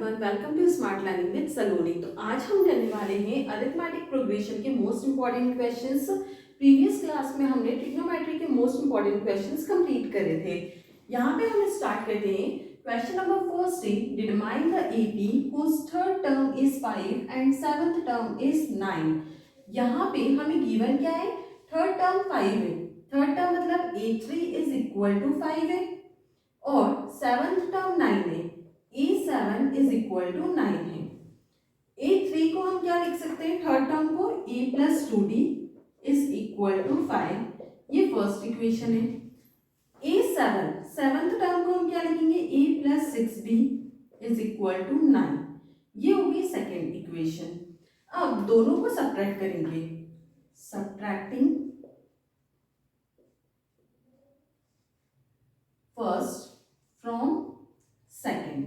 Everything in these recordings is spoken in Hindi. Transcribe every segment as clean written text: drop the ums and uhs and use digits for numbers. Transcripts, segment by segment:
Everyone, welcome to smart learning with Saloni. तो आज हम करने वाले हैं अरिथमेटिक प्रोग्रेशन के most important questions. Previous class में हमने ट्रिग्नोमेट्री के मोस्ट इंपॉर्टेंट क्वेश्चंस कंप्लीट करे थे। यहाँ पे हम स्टार्ट करते हैं। क्वेश्चन नंबर फर्स्ट है, determine the AP whose third term is 5 and seventh term is 9। यहाँ पे हमें गिवन क्या है, थर्ड टर्म 5 है। थर्ड टर्म मतलब a3 इज इक्वल टू 5 है और सेवंथ टर्म 9 है। a7 इज इक्वल टू 9 है। a3 को हम क्या लिख सकते हैं, थर्ड टर्म को a plus 2d is equal to 5, ये फर्स्ट इक्वेशन है। a7 सेवंथ टर्म को हम क्या लिखेंगे, a plus 6d is equal to 9, ये होगी सेकेंड इक्वेशन। अब दोनों को सब्ट्रैक्ट करेंगे, subtracting first from second.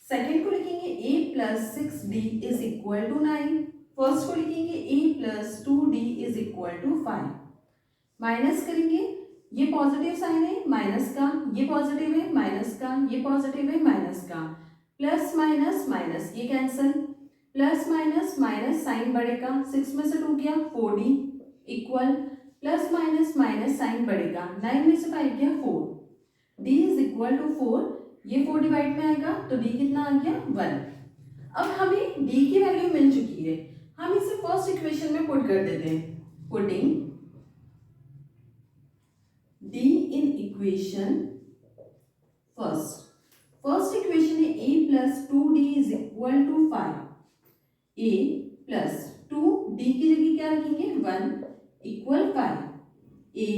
Second को लिखेंगे a plus 6d is equal to 9, first को लिखेंगे a plus 2d is equal to 5। Minus करेंगे, ये पॉजिटिव साइन है माइनस का, ये पॉजिटिव है माइनस का, ये पॉजिटिव है माइनस का, प्लस माइनस माइनस ये cancel, plus minus minus sign बढ़ेगा, 6 में से 2 गया 4d equal, plus minus minus sign बढ़ेगा, 9 में से 5 गया 4, d इज इक्वल टू 4, ये 4 डिवाइड में आएगा तो d कितना आ गया 1। अब हमें d की वैल्यू मिल चुकी है, हम इसे फर्स्ट इक्वेशन में पुट कर देते हैं। Putting d in equation first. First equation है a plus 2d is equal to 5। a plus 2d की जगह क्या रखेंगे 1 इक्वल 5। a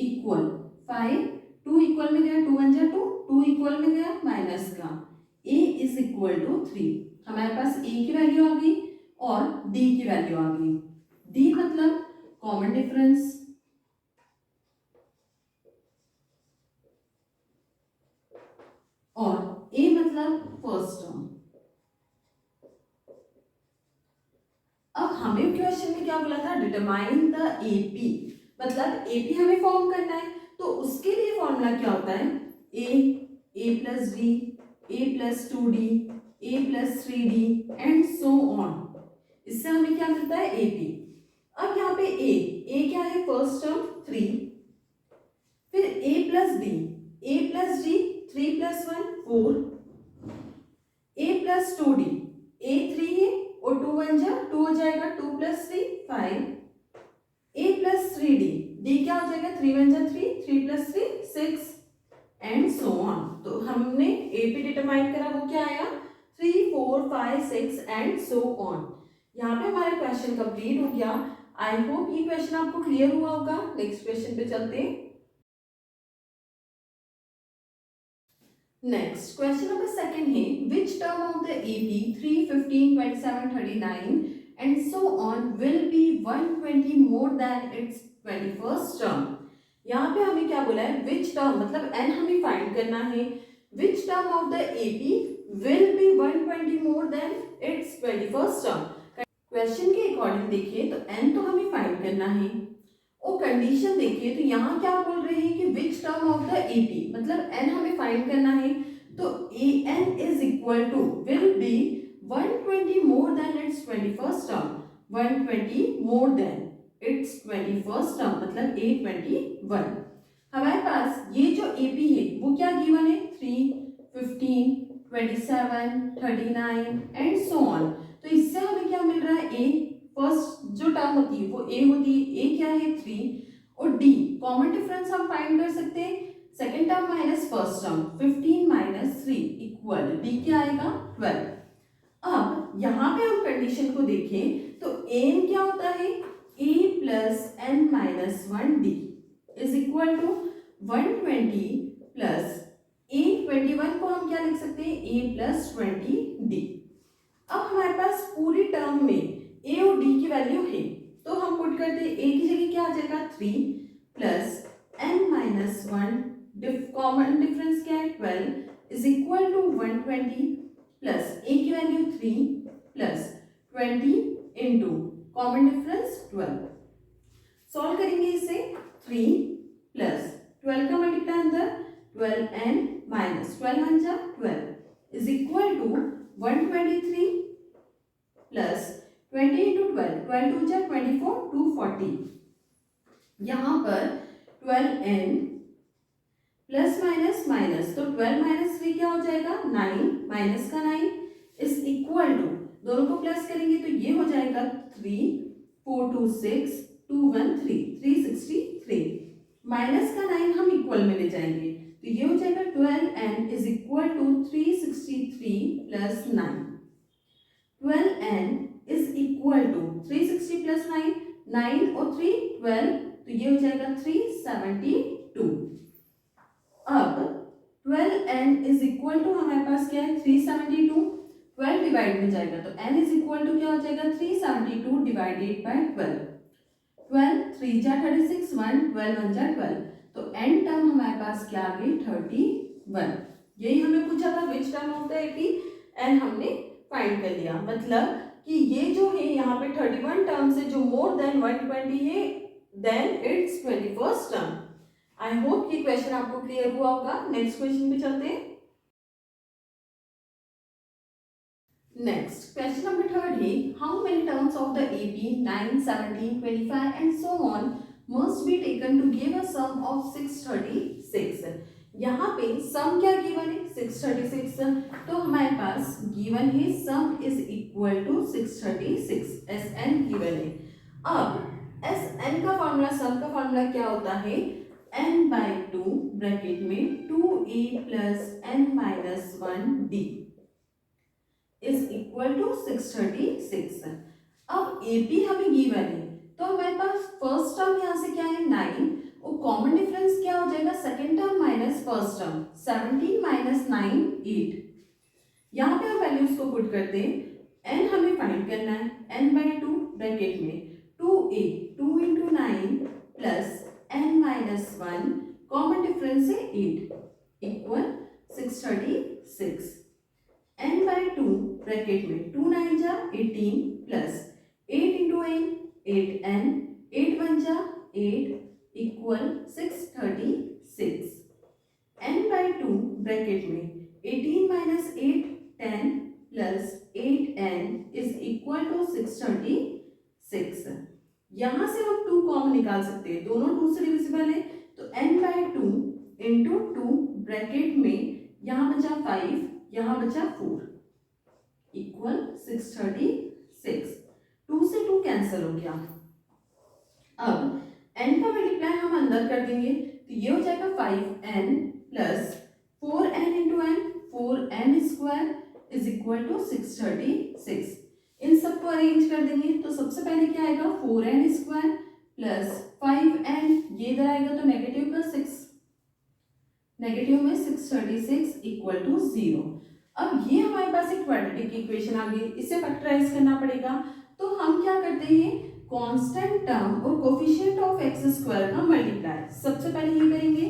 इक्वल 5, 2 इक्वल में गया 2 1 जा 2, 2 इक्वल में गया माइनस का, a इज इक्वल टू 3। हमारे पास a की वैल्यू आ गई और d की वैल्यू आ गई। d मतलब कॉमन डिफरेंस और a मतलब फर्स्ट टर्म। अब हमें क्वेश्चन में क्या बोला था, डिटरमाइन द एपी, मतलब एपी हमें फॉर्म करना है। तो उसके लिए फॉर्मूला क्या होता है, a plus D, a plus 2d, a plus 3d and so on. इससे हमें क्या मिलता है एपी। अब यहाँ पे a क्या है, फर्स्ट टर्म 3, फिर a plus d, a plus d 3 plus 1 4, a plus 2d, a 3 है और 2 1 जा 2 हो जाएगा, 2 plus 3 5, a plus 3d, d क्या हो जाएगा 3 1 जा 3, 3 प्लस 3 6 एंड सो ऑन। तो हमने AP डिटरमाइन करा, वो क्या आया 3 4 5 6 एंड सो ऑन। यहाँ पे हमारा क्वेश्चन कंप्लीट हो गया। आई होप ये क्वेश्चन आपको क्लियर हुआ होगा। नेक्स्ट क्वेश्चन पे चलते हैं। नेक्स्ट क्वेश्चन नंबर सेकंड है, विच term of the AP 3 15 27 39 and so on will be 120 more than it's 21st term. यहाँ पे हमें क्या बोला है, विच टर्म मतलब n हमें फाइंड करना है। विच term of the AP will be 120 more than it's 21st term. Question के अकॉर्डिंग देखिए तो n तो हमें फाइंड करना है और कंडीशन देखिए तो यहाँ क्या बोल रहे हैं कि which term of the AP मतलब n हमें फाइंड करना है। तो an is equal to will be 120 more than it's 21st term, 120 more than it's 21st term मतलब 821। हमारे पास ये जो AP है वो क्या गिवन है 3 15 27 39 एंड सो ऑन। तो इससे हमें क्या मिल रहा है, A फर्स्ट जो टर्म होती है वो a होती है, a क्या है 3 और d कॉमन डिफरेंस हम फाइंड कर सकते हैं, second term minus first term 15 minus 3 equal d क्या आएगा 12। अब यहाँ पे हम कंडीशन को देखें तो n क्या होता है a plus n minus 1d is equal to 120 plus a 21 को हम क्या लिख सकते हैं a प्लस 20d। अब हमारे पास पूरी टर्म में a और d की वैल्यू है तो हम पुट करते हैं, a की जगह क्या आ जाएगा 3 plus n minus 1 common difference क्या है 12 is equal to 120 plus a की value 3 plus 20 into common difference 12। Solve करेंगे इसे, 3 प्लस 12 का मल्टीप्लाई अंदर 12n माइनस 12 1 जा 12 is equal to 123 plus 20 into 12, 12 two जा 24, 240। यहाँ पर 12n प्लस माइनस माइनस, तो 12 माइनस 3 क्या हो जाएगा 9, माइनस का 9 इज इक्वल टू, दोनों को प्लस करेंगे तो ये हो जाएगा 3, 4 2 6, 2 1 3, 363। माइनस का 9 हम इक्वल में ले जाएंगे तो ये हो जाएगा 12n is equal to 363 plus 9। 12n is equal to 360 plus 9, 9 और 3 12, तो ये हो जाएगा 372। अब 12n इज इक्वल टू हमारे पास क्या है 372, 12 डिवाइड में जाएगा तो n इज इक्वल टू क्या हो जाएगा 372 डिवाइडेड बाय 12, 12 3 जा 36, 1 12 1 जा 12, तो n टर्म हमारे पास क्या आ गई 31। यही हमें पूछा था विच टर्म ऑफ द 80, n हमने फाइंड कर लिया। मतलब कि ये जो है यहाँ पे 31 टर्म से जो मोर देन 120 है then it's 21st term. I hope ये क्वेश्चन आपको क्लियर हुआ होगा। नेक्स्ट क्वेश्चन पे चलते हैं। नेक्स्ट क्वेश्चन नंबर 3 है how many terms of the AP 9, 17, 25 and so on must be taken to give a sum of 636। यहाँ पे सम क्या गिवन है 636, तो हमारे पास गिवन है sum is equal to 636, Sn given है। अब Sn का फॉर्मूला, सम का फॉर्मूला क्या होता है n by 2 ब्रैकेट में 2a plus n minus 1d is equal to 636। अब AP हमें गिवन है तो हमारे पास फर्स्ट टर्म यहाँ से क्या है 9 और कॉमन डिफरेंस क्या हो जाएगा second term minus first term, 17 minus 9 8। यहाँ पे हम वैल्यूज को पुट करते हैं। n हमें फाइंड करना है n by 2 ब्रैकेट में 2a 2 into 9 plus n minus 1 common difference है 8 इक्वल 636। n by 2 ब्रैकेट में 2 9 जा 18 प्लस 8 इंटू n 8n 8 1 जा 8 इक्वल 636। n by 2 ब्रैकेट में 18 minus 8 10 plus 8n is equal to 636। यहाँ से हम 2 कॉमन निकाल सकते हैं, दोनों 2 से डिविजिबल है तो n by 2 इंटू 2 ब्रैकेट में यहाँ बचा 5, यहाँ बचा 4 इक्वल 636। 2 से 2 कैंसिल हो गया। अब n का मल्टीप्लाई हम अंदर कर देंगे तो ये हो जाएगा 5n plus 4n into n, 4n square is equal to 636। इन सबको अरेंज कर देंगे तो सबसे पहले क्या आएगा 4n स्क्वायर प्लस 5n, ये इधर आएगा तो नेगेटिव का 6, नेगेटिव में 636 इक्वल टू 0। अब ये हमारे पास एक क्वाड्रेटिक इक्वेशन आ गई, इसे फैक्टराइज करना पड़ेगा। तो हम क्या करते हैं कांस्टेंट टर्म और कोफिशिएंट ऑफ एक्स स्क्वायर का मल्टीप्लाई सबसे पहले ये करेंगे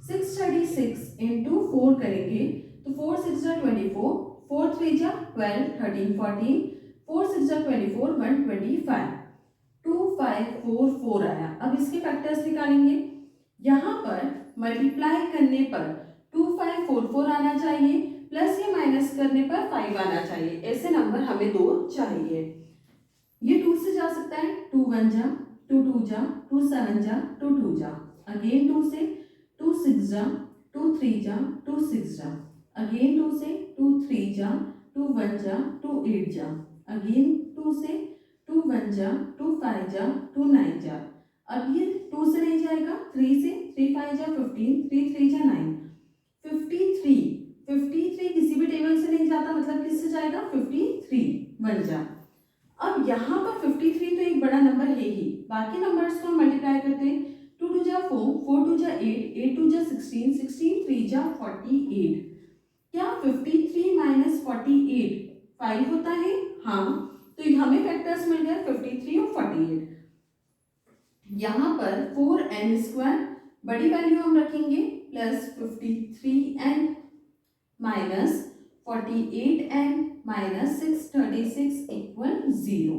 636 इंटू 4 करेंगे तो 4 6 जा 24, 4 3 जा 12, 13 14, 4 6 जा 24, 125, 2544 आया। अब इसके फैक्टर्स निकालेंगे। यहाँ पर मल्टीप्लाई करने पर 2544 आना चाहिए प्लस ये माइनस करने पर 5 आना चाहिए। ऐसे नंबर हमें 2 चाहिए। ये 2 से जा सकता है, 2 1 जा 2 2 जा 2 7 जा 2 2 जा, अगेन 2 से 2 6 जा 2 3 जा 2 6 जा, अगेन 2 से 2 3 जा 2 1 जा 2 8 जा, अगेन 2 से 2 1 जा 2 5 जा 2 9 जा। अब ये 2 से नहीं जाएगा, 3 से 3 5 जा 15, 3 3 जा 9, 53 किसी भी टेबल से नहीं जाता, मतलब किससे जाएगा 53 1 जा। अब यहाँ पर 53 तो एक बड़ा नंबर है ही, बाकी नंबर्स को हम मल्टीप्लाई करते हैं। 2 2 जा 4, 4 2 जा 8, 8 2 जा 16, 16 3 जा 48। क्या 53 माइनस 48 5 होता है? हाँ, तो हमें फैक्टर्स मिल गए 53 और 48। यहाँ पर 4n स्क्वायर बड़ी वैल्यू हम रखेंगे plus 53n minus 48n minus 636 equal 0।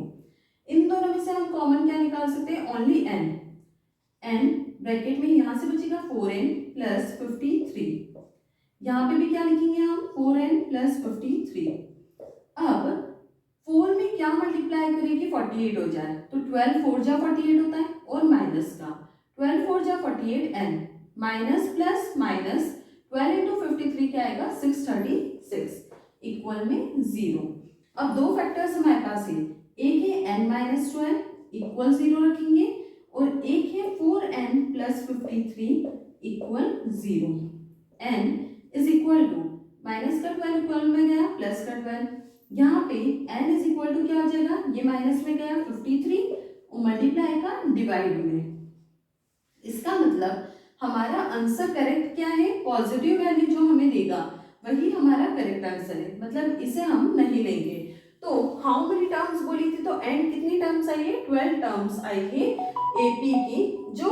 इन दोनों में से हम कॉमन क्या निकाल सकते हैं? Only n। n ब्रैकेट में यहाँ से बचेगा 4n प्लस 53, यहाँ पे भी क्या लिखेंगे हम 4n प्लस 53। अब 4 में क्या मल्टीप्लाई करें कि 48 हो जाए, तो 12 4 जा 48 होता है और माइनस का 12 4 जा 48 n minus plus minus 12 into 53 क्या आएगा 636 इक्वल में 0। अब दो फैक्टर्स हमारे पास है, एक है n माइनस 12 इक्वल 0 रखेंगे और एक है 4n plus 53 equal 0। n is equal to minus का 12 इक्वल में गया प्लस का 12, यहाँ पे n इज इक्वल टू क्या हो जाएगा, ये माइनस में गया 53 और मल्टीप्लाई का डिवाइड में। इसका मतलब हमारा आंसर करेक्ट क्या है, पॉजिटिव वैल्यू जो हमें देगा वही हमारा करेक्ट आंसर है, मतलब इसे हम नहीं लेंगे। तो हाउ मेनी टर्म्स बोली थी, तो एंड कितनी टर्म्स आई है, 12 टर्म्स आई है एपी की, जो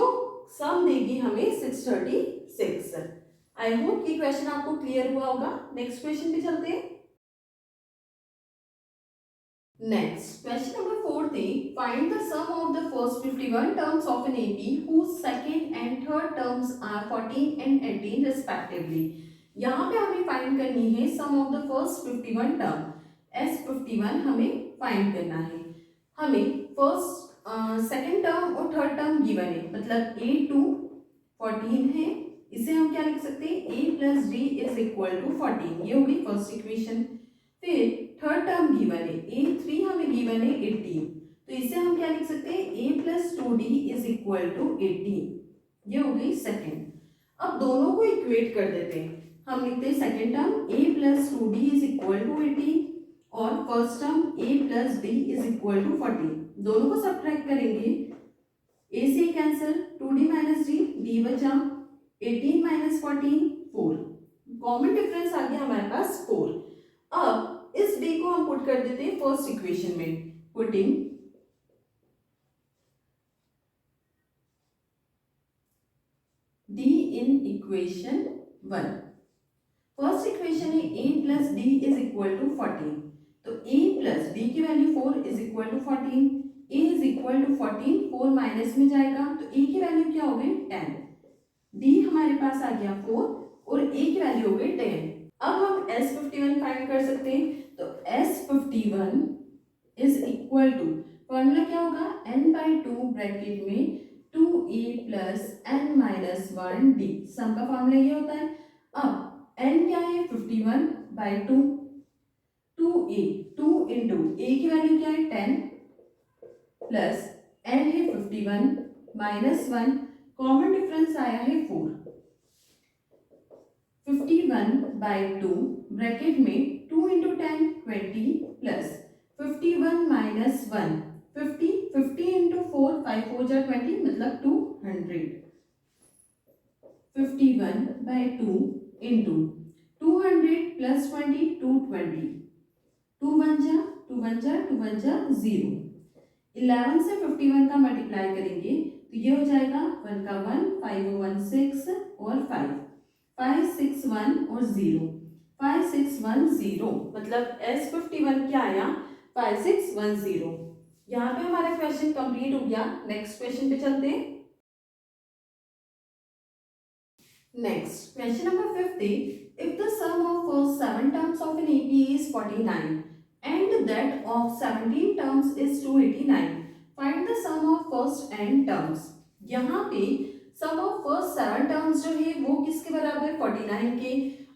सम देगी हमें 636। आई होप ये क्वेश्चन आपको क्लियर हुआ होगा। नेक्स्ट क्वेश्चन पे चलते हैं। Next, question number 4 थी, find the sum of the first 51 terms of an AP whose second and third terms are 14 and 18 respectively। यहाँ पे हमें फाइंड करनी है sum of the first 51 term, S51 हमें फाइंड करना है। हमें फर्स्ट सेकंड टर्म और थर्ड टर्म गिवन है, मतलब A2 14 है, इसे हम क्या लिख सकते हैं, A plus D is equal to 14, ये होगी फर्स्ट इक्वेशन। फिर थर्ड टर्म गिवन है A3 हमें गिवन है 18, तो इसे हम क्या लिख सकते हैं, A plus 2D is equal to 18, ये हो गई सेकेंड। अब दोनों को इक्वेट कर देते हैं, हम लिखते हैं second term A plus 2D is equal to 18 और first term A plus D is equal to 14। दोनों को सब्ट्रैक्ट करेंगे, A से कैंसिल, 2D माइनस D बचा, 18 माइनस 14 4, कॉमन डिफरेंस आ गया हमारे पास 4। अब इस d को हम पुट कर देते हैं फर्स्ट इक्वेशन में, putting d in equation 1। First equation है a plus d is equal to 14, तो a प्लस d की value 4 is equal to 14, a is equal to 14, 4 minus में जाएगा तो a की वैल्यू क्या हो गई 10, d हमारे पास आ गया 4 और a की वैल्यू हो गई 10। अब हम S51 फाइंड कर सकते हैं, तो S51 is equal to, formula क्या होगा, n बाई 2 ब्रैकेट में 2a plus n minus 1d, सम का फॉर्मूला ये होता है। अब n क्या है 51 बाई 2, 2a 2 इंटू a की वैल्यू क्या है 10 प्लस n है 51 माइनस 1, कॉमन डिफरेंस आया है 4, 51 बाई 2 ब्रैकेट में 2 इंटू 10 20 प्लस 51 माइनस 1 50, 50 इंटू 4 5 4 जा 20 मतलब 200, 51 बाई 2 इंटू 200 प्लस 20 220, 2 1 जा 0, 11 से 51 का मल्टीप्लाई करेंगे तो ये हो जाएगा 1 का 1 5 1 6 और 5 5 6 1 और 0 5 6 1 0, मतलब S51 क्या आया 5 6 1 0। यहाँ पे हमारा क्वेश्चन कंप्लीट हो गया। नेक्स्ट क्वेश्चन पे चलते हैं। Next question number 50, if the sum of first 7 terms of an AP is 49 and that of 17 terms is 289, find the sum of first n terms। यहाँ पे सम ऑफ फर्स्ट 7 टर्म्स जो है वो किसके बराबर 49 के,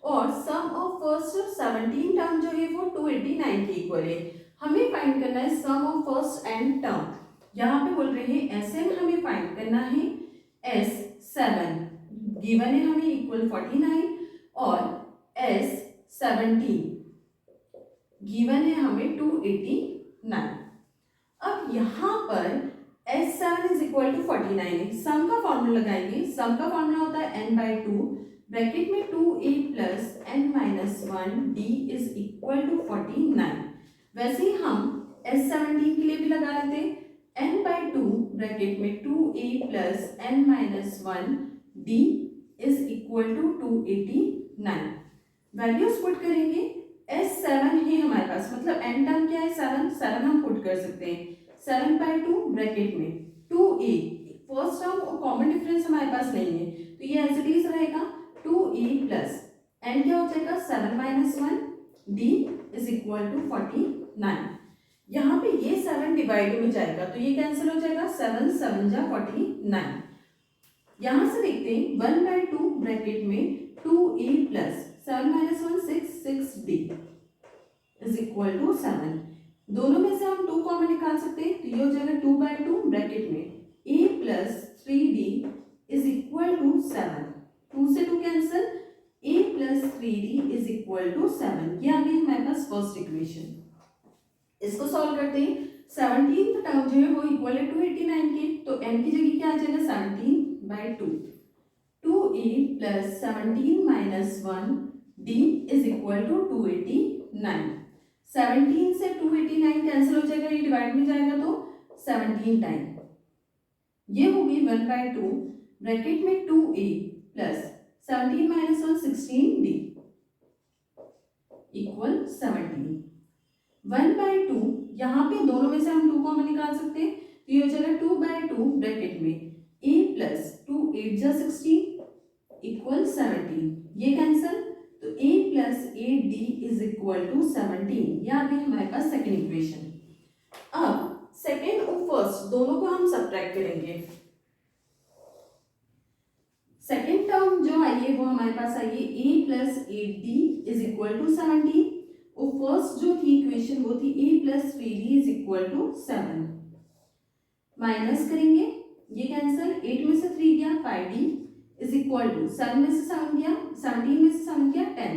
और सम ऑफ फर्स्ट 17 टर्म जो है वो 289 के इक्वल है। हमें फाइंड करना है sum of first n term, यहाँ पे बोल रहे हैं Sn हमें फाइंड करना है, S7 गिवन है हमें इक्वल 49 और S17 गिवन है हमें 289। अब यहाँ पर S7 इज इक्वल टू 49 है, सम का फॉर्मूला लगाएंगे, सम का फॉर्मूला होता है n बाई 2 ब्रैकेट में 2a plus n minus 1d is equal to 49। वैसे ही हम S17 के लिए भी लगा लेते हैं, n बाई 2 ब्रैकेट में 2a plus n minus 1d is equal to 289। Values put करेंगे, S7 है हमारे पास, मतलब n टर्म क्या है 7 हम पुट कर सकते हैं, 7 बाई 2 ब्रैकेट में 2a, फर्स्ट टर्म और कॉमन डिफरेंस हमारे पास नहीं है तो ये एज इट इज रहेगा 2a प्लस n क्या हो जाएगा 7 minus 1 d is equal to 49। यहाँ पे ये 7 डिवाइड में जाएगा तो ये कैंसिल हो जाएगा, 7 7 जा 49। यहाँ से देखते हैं 1/2 ब्रैकेट में 2a plus 7 minus 1 6d is equal to 7। दोनों में से हम 2 कॉमन निकाल सकते हैं तो ये हो जाएगा 2/2 ब्रैकेट में a plus 3d is equal to 7। 2 से 2 cancel, a plus 3d is equal to 7। ये आ गई हमारे पास फर्स्ट इक्वेशन। इसको सॉल्व करते हैं। 17th टर्म जो है वो इक्वल है 289 के, तो n की जगह क्या आ जाएगा 17/2। 2a plus 17 minus 1d is equal to 289। 17 से 289 कैंसिल हो जाएगा, ये डिवाइड में जाएगा तो 17 टाइम ये होगी 1/2 ब्रैकेट में 2a plus 17 minus 1 16d equal 17। 1/2 यहाँ पे दोनों में से हम 2 कॉमन निकाल सकते हैं तो ये हो जाएगा 2/2 ब्रैकेट में a प्लस 2 8 जा 16 इक्वल 17। ये कैंसिल तो a plus 8d is equal to 17। ये आ गई हमारे पास सेकेंड इक्वेशन। अब सेकेंड और फर्स्ट दोनों को हम सब्ट्रैक्ट करेंगे। सेकेंड टर्म जो आई है वो हमारे पास आई है a plus 8d is equal to 17 और फर्स्ट जो थी इक्वेशन वो थी a plus 3d is equal to 7। Minus करेंगे, ये कैंसिल, 8 में से 3 गया 5d इज इक्वल टू 7 में से 7 गया 17 में से 7 गया 10।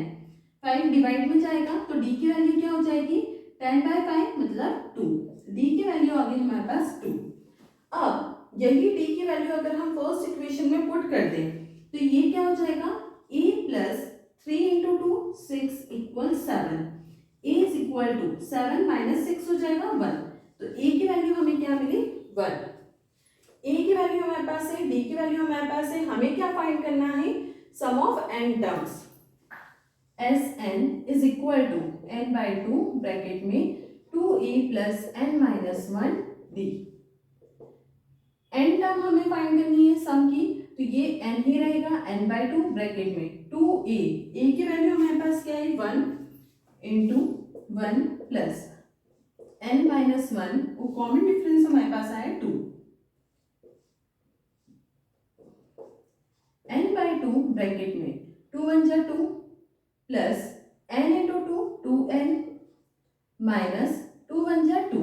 5 डिवाइड में जाएगा तो d की वैल्यू क्या हो जाएगी 10/5 मतलब 2। d की वैल्यू आ गई हमारे पास 2। अब यही d की वैल्यू अगर हम फर्स्ट इक्वेशन में पुट कर दें तो ये क्या हो जाएगा a plus 3 into 2 6 equal 7। a is equal to 7 minus 6 हो जाएगा 1। तो a की वैल्यू हमें क्या मिली 1। a की वैल्यू हमारे पास है, d की वैल्यू हमारे पास है, हमें क्या फाइंड करना है sum of n terms. Sn is equal to n/2 bracket में 2a plus n minus 1d। n term हमें फाइंड करनी है सम की तो ये n ही रहेगा n/2 ब्रैकेट में 2a, a की वैल्यू हमारे पास क्या है 1 इंटू 1 प्लस n माइनस 1 वो कॉमन डिफरेंस हमारे पास आया 2। n/2 ब्रैकेट में 2 1 जा 2 plus n into 2 2n minus 2 1 जा 2।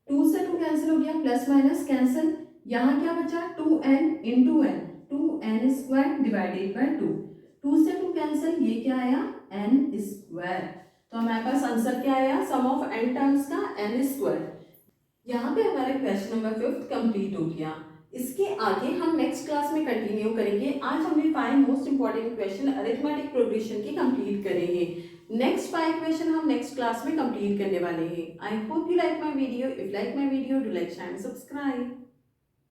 2 से 2 कैंसिल हो गया, प्लस माइनस कैंसिल, यहाँ क्या बचा 2n into n 2n square divided by 2। 2 से 2 कैंसिल, ये क्या आया n स्क्वायर। तो हमारे पास आंसर क्या आया सम ऑफ n टर्म्स का n स्क्वायर। यहाँ पे हमारा क्वेश्चन नंबर 5 कंप्लीट हो गया। इसके आगे हम नेक्स्ट क्लास में कंटिन्यू करेंगे। आज हमने 5 most important question arithmetic progression की कंप्लीट करे हैं। नेक्स्ट 5 क्वेश्चन हम नेक्स्ट क्लास में कंप्लीट करने वाले हैं। I hope you like my video. If like my video do like share and subscribe.